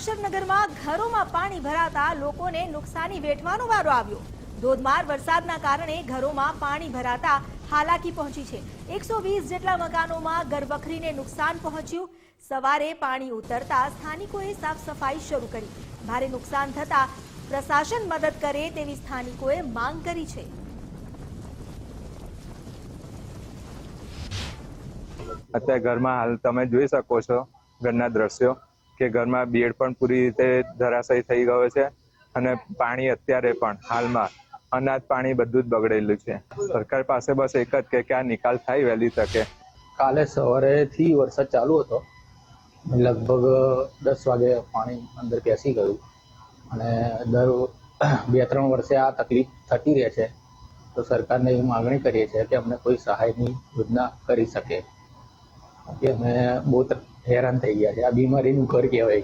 અક્ષરનગરમાં ઘરોમાં પાણી ભરાતા લોકોને નુકસાની વેઠવાનો વારો આવ્યો। ધોધમાર વરસાદના કારણે ઘરોમાં પાણી ભરાતા હાલાકી પહોંચી છે। 120 જેટલા મકાનોમાં ઘરવખરીને નુકસાન પહોંચ્યું। સવારે પાણી ઉતરતા સ્થાનિકોએ સાફ સફાઈ શરૂ કરી। ભારે નુકસાન થતા પ્રશાસન મદદ કરે તેવી સ્થાનિકોએ માંગ કરી છે। અત્યારે ઘરમાં હાલ તમે જોઈ શકો છો ઘરના દ્રશ્યો કે ઘરમાં બેડ પણ પૂરી રીતે ધરાશાયી થઈ ગયો છે અને પાણી અત્યારે પણ હાલમાં અનાજ પાણી બધું જ બગડેલું છે। સરકાર પાસે બસ એક જ કે આ નિકાલ થાય વહેલી તકે। કાલે સવારેથી વરસાદ ચાલુ હતો, લગભગ 10 વાગે પાણી અંદર બેસી ગયું અને દર 2-3 વર્ષે આ તકલીફ થતી રહે છે। તો સરકારને એવી માગણી કરીએ છીએ કે અમને કોઈ સહાયની યોજના કરી શકે। અમે બહુ હેરાન થઈ ગયા છે। આ બીમારીનું ઘર કહેવાય।